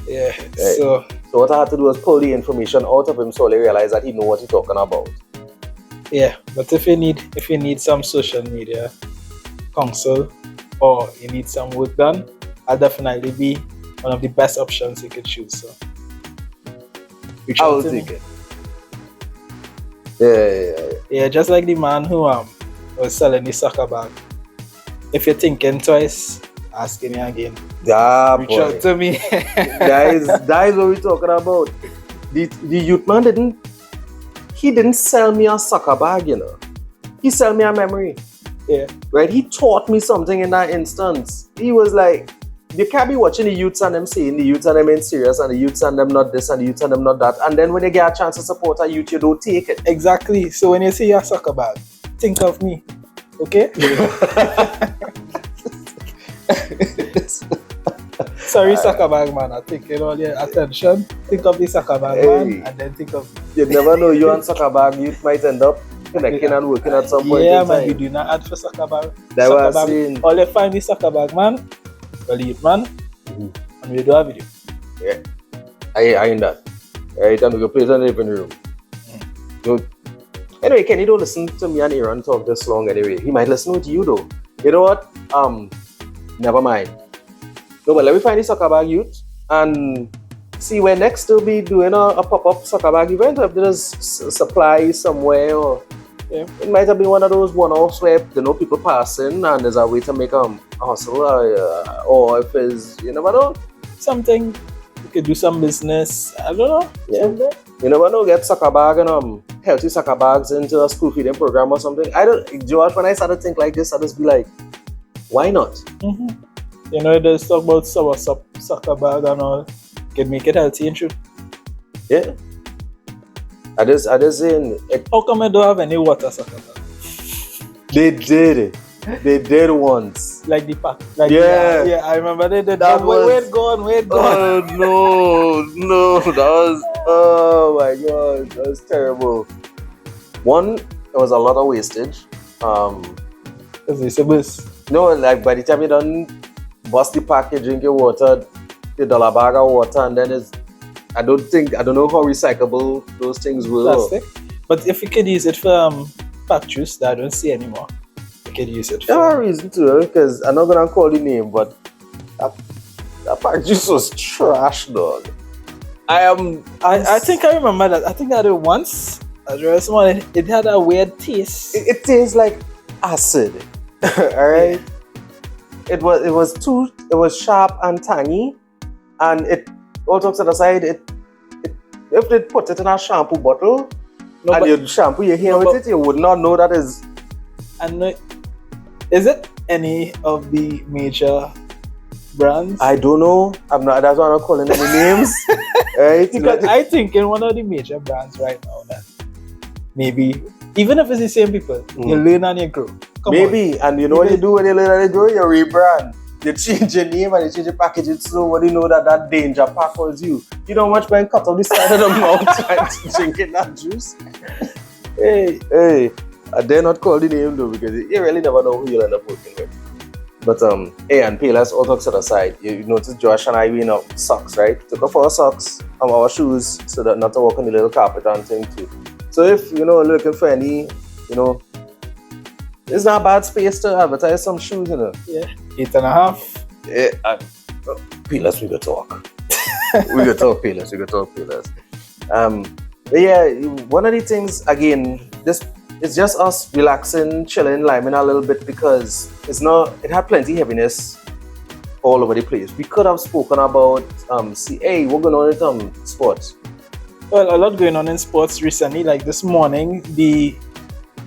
Yeah. Right. So what I had to do was pull the information out of him so I realized that he know what he's talking about. yeah, but if you need some social media counsel or you need some work done, I'll definitely be one of the best options you could choose. So reach I out will to me. take it. Yeah. Yeah, just like the man who was selling the soccer bag. If you're thinking twice, asking me again. Yeah, Reach boy. out to me. that is what we're talking about. The youth man didn't sell me a soccer bag, you know. He sell me a memory. Yeah. Right? He taught me something in that instance. He was like, you can't be watching the youths and them saying the youths and them ain't serious and the youths and them not this and the youths and them not that. And then when you get a chance to support a youth, you don't take it. Exactly. So when you see your soccer bag, think of me. Okay? Sorry, soccer bag man. I'm taking all your attention. Think of the soccer bag man and then think of me. You never know, you and soccer bag youth might end up connecting and working at some point Yeah, in man, time. we do not add for soccer bag. That Soccer was bag. saying. All you find is soccer bag man, well, youth man, and we do a video. Yeah, I in that. Right, and we go play it in the living room. So, anyway, Kenny don't listen to me and Aaron talk this long anyway. He might listen to you though. You know what? Never mind. No, but let me find the soccer bag youth and see where next we'll be doing a pop-up soccer bag event. If there's supply somewhere, or it might have been one of those one-offs where people passing and there's a way to make a hustle, or if it's, you never know. Something, you could do some business. I don't know. Yeah. Something. You never know, get soccer bag and healthy soccer bags into a school feeding program or something. Joash, when I started to think like this, I just be like, why not? Mm-hmm. You know, there's talk about soccer bag and all. Can make it healthy and true. Yeah. I just saying it, How come I don't have any water soccer bag? they did it. They did once. Like the pack. Like Yeah. I remember they did That that. was- Where it gone? Oh no, that was, oh my god, that was terrible. One, it was a lot of wastage. It's a bus. No, like by the time you done bust the package, drink your water, the dollar bag of water, and then I don't know how recyclable those things were. Plastic. But if you could use it for pack juice that I don't see anymore, you could use it There for. are reason to, because I'm not gonna call the name, but that pack juice was trash, dog. I think I remember that. I think I had it once. I just one. It had a weird taste. It tastes like acid. Alright? It was sharp and tangy, and it all talks to the side, if they put it in a shampoo bottle and you shampoo your hair with it, you would not know that is. And is it any of the major brands? I don't know. That's why I'm not calling any names. Right? Because I think in one of the major brands right now that maybe even if it's the same people, you learn and you grow. Come Maybe, and you know what you do when you learn how to grow? You rebrand. You change your name and you change your packaging so when you know that danger pack was you. You know how much man cut off the side of the mouth and drinking that juice? Hey, I dare not call the name though because you really never know who you'll end up working with. But hey, and Payless, all talks to the side. You notice Josh and I we socks, right? Took off our socks and our shoes so that not to walk on the little carpet and thing too. So if looking for any, it's not a bad space to advertise some shoes, Yeah, 8.5. Yeah, Payless, we could talk. we could talk Payless. But yeah, one of the things again, it's just us relaxing, chilling, liming a little bit because it had plenty heaviness all over the place. We could have spoken about what's going on in sports. Well, a lot going on in sports recently. Like this morning, the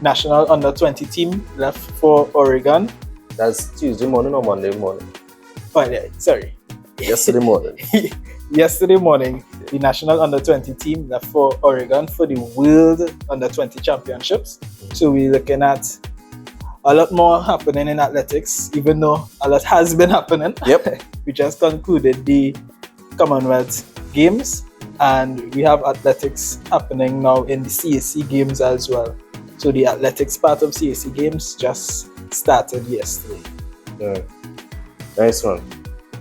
national under-20 team left for Oregon. That's Tuesday morning or Monday morning? Oh, yeah, sorry. Yesterday morning. Yesterday morning, the national under-20 team left for Oregon for the World Under-20 Championships. So we're looking at a lot more happening in athletics, even though a lot has been happening. Yep. We just concluded the Commonwealth Games, and we have athletics happening now in the CAC Games as well. So the athletics part of CAC Games just started yesterday. Yeah. Nice one.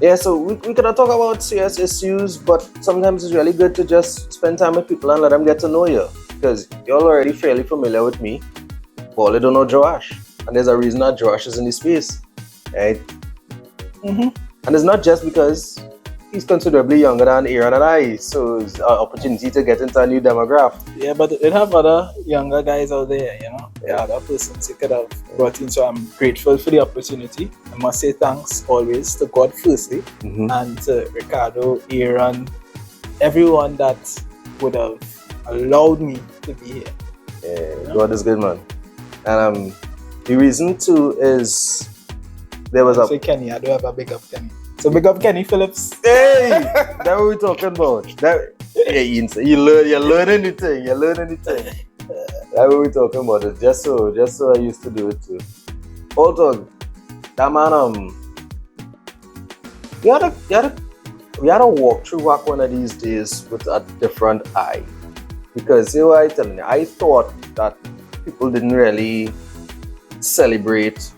Yeah, so we cannot talk about serious issues, but sometimes it's really good to just spend time with people and let them get to know you. Because you're already fairly familiar with me, but all you don't know Joash. And there's a reason that Joash is in this space, right? Mm-hmm. And it's not just because he's considerably younger than Aaron and I, so it's an opportunity to get into a new demographic. Yeah, but it have other younger guys out there, you know. There are other persons you could have brought in, so I'm grateful for the opportunity. I must say thanks always to God firstly, and to Ricardo, Aaron, everyone that would have allowed me to be here. Yeah, God is good, man. And the reason too is there was Say Kenny, I do have a big up Kenny. So big up Kenny Phillips. Hey, that's what we're talking about. You're learning the thing. That's what we're talking about. It's just so I used to do it too. Also, that man, we had to walk through work one of these days with a different eye. Because you know what I'm telling you, I thought that people didn't really celebrate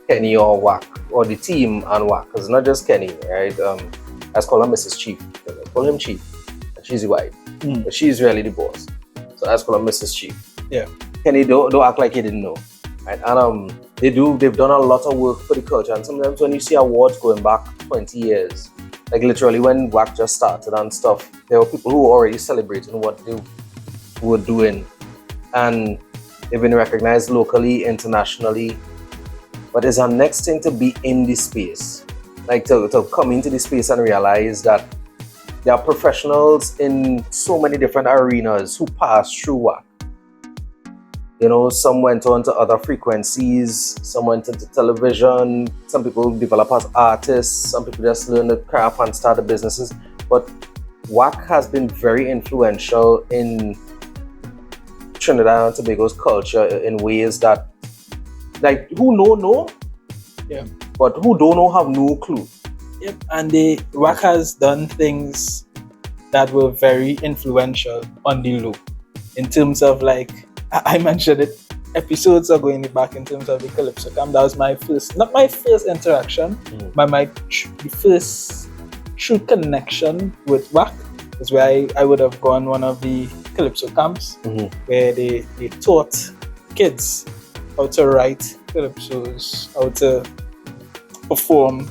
Kenny or Wack, or the team and Wack, because it's not just Kenny, right? Let's call her Mrs. Chief. Let's call him Chief. And she's the wife. But she's really the boss. So let's call her Mrs. Chief. Yeah. Kenny, don't act like you didn't know. Right? And they've done a lot of work for the culture. And sometimes when you see awards going back 20 years, like literally when Wack just started and stuff, there were people who were already celebrating what they were doing. And they've been recognized locally, internationally. But it's our next thing to be in this space. Like to come into this space and realize that there are professionals in so many different arenas who pass through WAC. You know, some went on to other frequencies, some went into television, some people develop as artists, some people just learn the craft and start the businesses. But WAC has been very influential in Trinidad and Tobago's culture in ways that, like, who know, Yeah. but who don't know have no clue. Yep. And the WAC has done things that were very influential on the loop. In terms of, like, I mentioned it episodes are going back in terms of the Calypso Camp. That was my first, not my first interaction, but the first true connection with WAC is where I would have gone one of the Calypso camps where they taught kids how to write calypsos, how to perform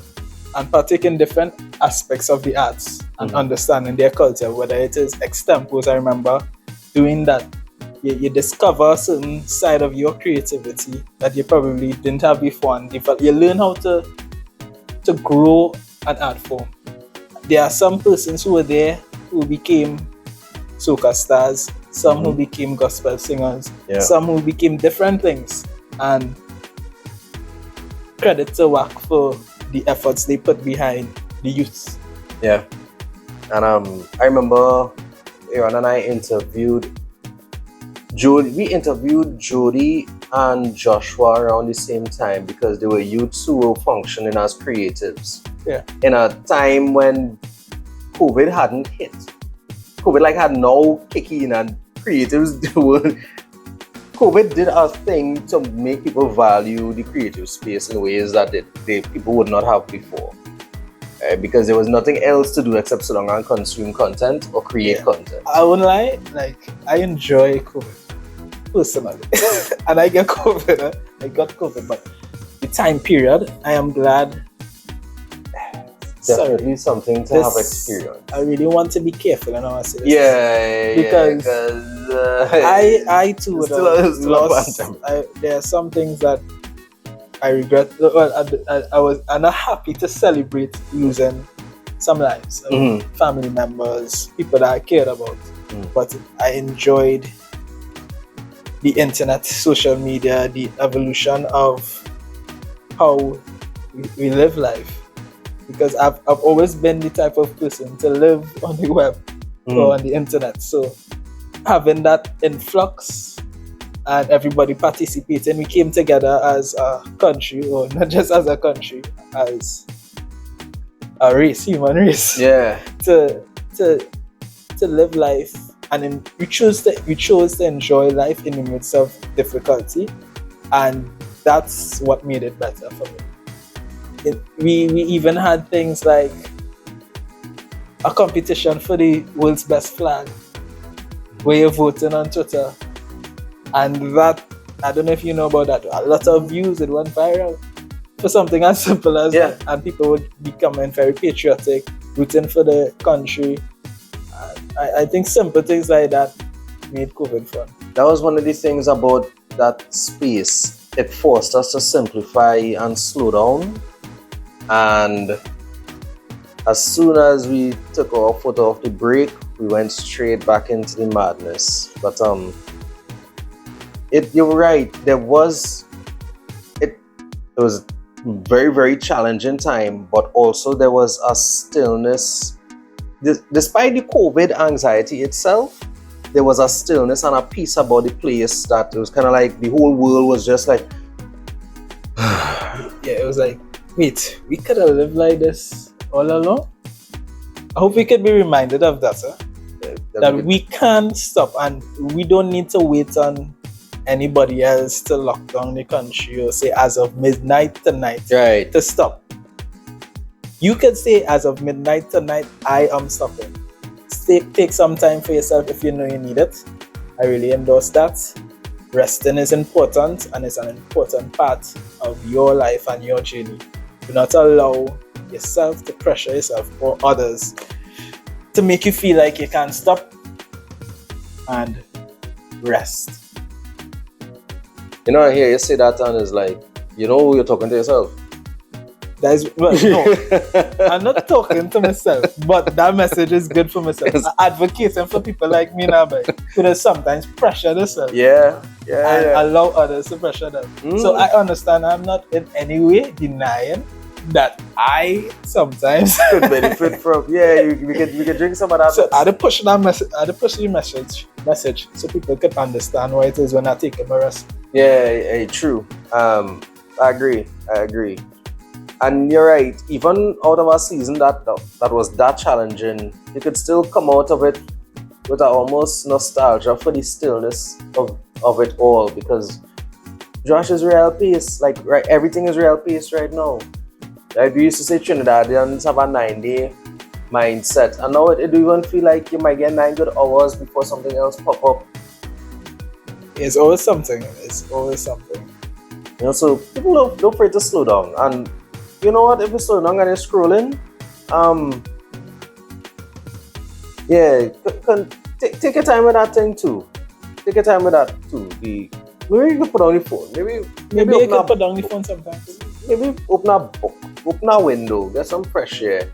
and partake in different aspects of the arts and understanding their culture, whether it is extempos. I remember doing that. You discover a certain side of your creativity that you probably didn't have before, and you learn how to grow an art form. There are some persons who were there who became soca stars, some who became gospel singers, some who became different things, and credit to WAC for the efforts they put behind the youth. Yeah. And I remember Aaron and I interviewed Jody and Joshua around the same time because they were youths who were functioning as creatives. Yeah. In a time when COVID hadn't hit. COVID had no kicking and creatives were. COVID did a thing to make people value the creative space in ways that people would not have before. Because there was nothing else to do except sit down and consume content or create content. I won't lie, I enjoy COVID personally. And I get COVID. I got COVID, but the time period, I am glad. Definitely something to have experience. I really want to be careful, and I say this. Yeah, because I too would have lost. Pandemic. There are some things that I regret. Well, I was not happy to celebrate losing some lives, family members, people that I cared about. But I enjoyed the internet, social media, the evolution of how we live life. Because I've always been the type of person to live on the web or on the internet. So having that influx and everybody participating. We came together as a country, or not just as a country, as a race, human race, Yeah. to live life, and then we chose to enjoy life in the midst of difficulty, and that's what made it better for me. We even had things like a competition for the world's best flag, where you're voting on Twitter, and that, I don't know if you know about that, a lot of views, it went viral for something as simple as that, and people would becoming very patriotic, rooting for the country. I think simple things like that made COVID fun. That was one of the things about that space. It forced us to simplify and slow down. And as soon as we took our foot off the brake, we went straight back into the madness. But you're right. It was a very, very challenging time, but also there was a stillness. Despite the COVID anxiety itself, there was a stillness and a peace about the place that it was kind of like the whole world was just like, Yeah, it was like, wait, we could have lived like this all along? I hope we could be reminded of that, sir. That we can't stop, and we don't need to wait on anybody else to lock down the country or say as of midnight tonight right. to stop. You could say as of midnight tonight, I am stopping. Take some time for yourself if you know you need it. I really endorse that. Resting is important, and it's an important part of your life and your journey. Do not allow yourself to pressure yourself or others to make you feel like you can't stop, and rest. You know, I hear you say that, and it's like, you know, you're talking to yourself. No, I'm not talking to myself, but that message is good for myself. Yes. Advocating for people like me now, but who sometimes pressure themselves Yeah. and allow others to pressure them. So I understand. I'm not in any way denying that I sometimes Could benefit from. Yeah, we could drink some of that. So I'd push that message. I'd push the message so people could understand why it is when I take a rest. Yeah, true. I agree. And you're right. Even out of a season that was that challenging, you could still come out of it with a almost nostalgia for the stillness of it all, because Josh is real pace. Like, right, everything is real pace right now. Like we used to say, Trinidadians have a 9-day mindset, and now it do even feel like you might get 9 good hours before something else pop up. It's always something. You know, so people don't afraid to slow down. And you know what? If you slow down and you're scrolling, take your time with that thing too. Maybe you can put on the phone. Maybe you can put down the phone sometimes. Maybe open a book, open a window, get some fresh air.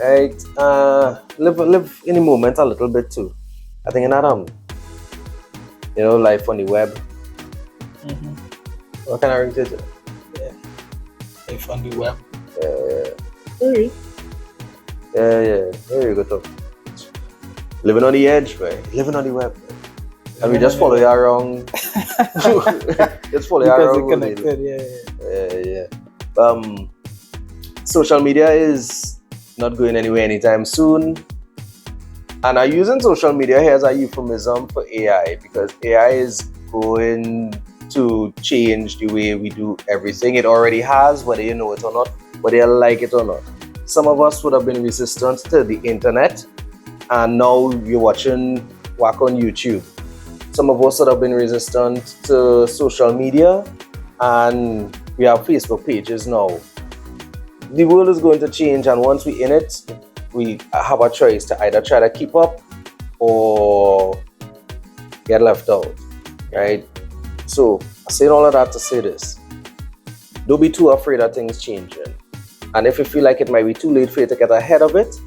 Right? Live in the moment a little bit too. I think in that life on the web. Mm-hmm. What kind of ring is it? Yeah. Life on the web. Yeah. There you go. Too. Living on the edge, man. Living on the web. And we just follow you around. Just follow you around. Connected, yeah. Social media is not going anywhere anytime soon. And I'm using social media here as a euphemism for AI, because AI is going to change the way we do everything. It already has, whether you know it or not, whether you like it or not. Some of us would have been resistant to the internet, and now you're watching work on YouTube. Some of us would have been resistant to social media, and we have Facebook pages now. The world is going to change, and once we're in it, we have a choice to either try to keep up or get left out, right? So, I'm saying all of that to say this. Don't be too afraid of things changing. And if you feel like it might be too late for you to get ahead of it,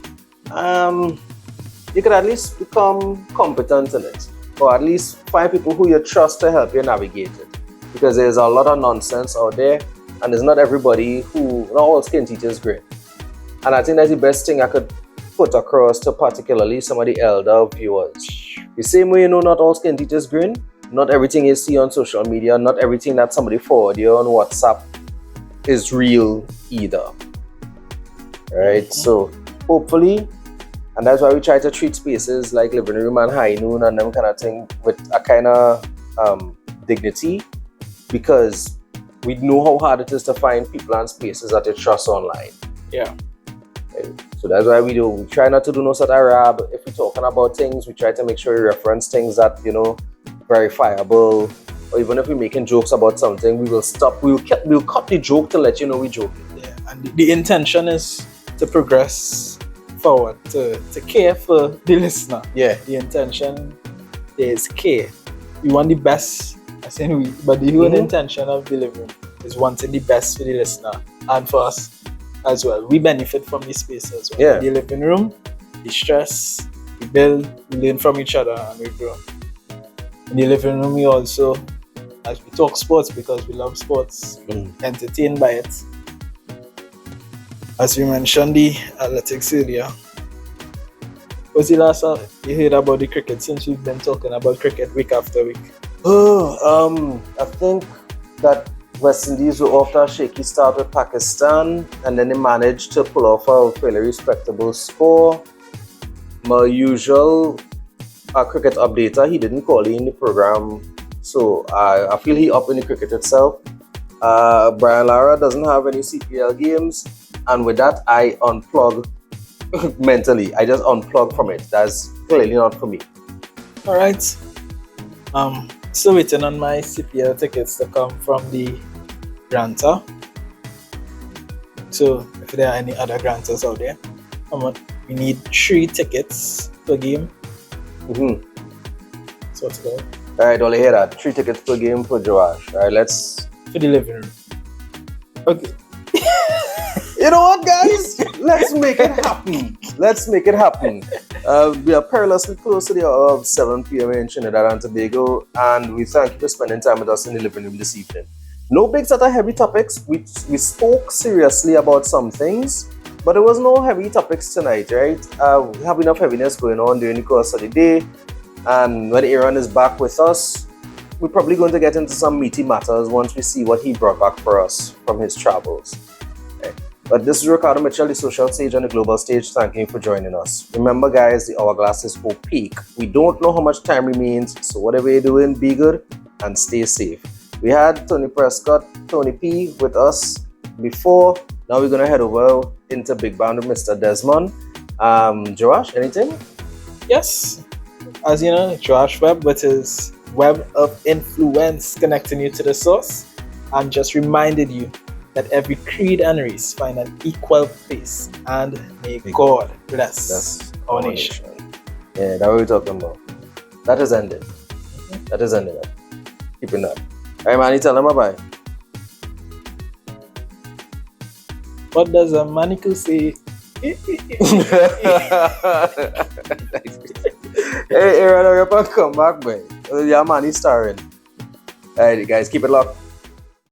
you could at least become competent in it. Or at least find people who you trust to help you navigate it. Because there's a lot of nonsense out there, and there's not all skin teachers green. And I think that's the best thing I could put across to particularly some of the elder viewers. The same way not all skin teachers green, not everything you see on social media, not everything that somebody forward you on WhatsApp is real either. Right? So hopefully, and that's why we try to treat spaces like Living Room and High Noon and them kind of thing with a kind of dignity, because we know how hard it is to find people and spaces that you trust online. Yeah. So that's why we try not to do no sort of rab. If we're talking about things, we try to make sure we reference things that, verifiable. Or even if we're making jokes about something, we will stop. We'll cut the joke to let you know we're joking. Yeah. And the intention is to progress forward, to care for the listener. Yeah. The intention is care. We want the best, I say we, but the whole intention of the living room is wanting the best for the listener and for us as well. We benefit from this space as well. Yeah. The living room, the stress, we build, we learn from each other, and we grow. In the living room, we also, as we talk sports because we love sports, entertained by it. As we mentioned the athletics earlier, what's the last time you heard about the cricket, since we've been talking about cricket week after week? I think that West Indies were off to a shaky start with Pakistan, and then they managed to pull off a fairly respectable score. My usual cricket updater, he didn't call in the program, so I feel he up in the cricket itself. Brian Lara doesn't have any CPL games, and with that, I unplug mentally. I just unplug from it. That's clearly not for me. All right. Still waiting on my CPL tickets to come from the grantor. So if there are any other grantors out there, we need 3 tickets per game. So what's going? All right, only hear that. 3 tickets per game for Joash. All right, let's. For the living room. Okay. You know what, guys? Let's make it happen. Let's make it happen. We are perilously close to the hour of 7 p.m. in Trinidad and Tobago, and we thank you for spending time with us in the living room this evening. No big set of heavy topics. We spoke seriously about some things, but there was no heavy topics tonight, right? We have enough heaviness going on during the course of the day, and when Aaron is back with us, we're probably going to get into some meaty matters once we see what he brought back for us from his travels. But this is Ricardo Mitchell, the social stage and the global stage. Thank you for joining us. Remember, guys, the hourglass is opaque. We don't know how much time remains, so whatever you're doing, be good and stay safe. We had Tony Prescott, Tony P with us before. Now we're going to head over into Big Band with Mr. Desmond. Joash, anything? Yes. As you know, Joash Webb with his web of influence connecting you to the source, and just reminded you that every creed and race find an equal place, and may God bless our nation. Yeah, that's what we're talking about. That is ended. That is ended. Keeping that. All right, man, you tell them bye-bye. What does a manicle say? Hey, Aaron, hurry up and come back, boy. Your man is starring. All right, guys, keep it locked.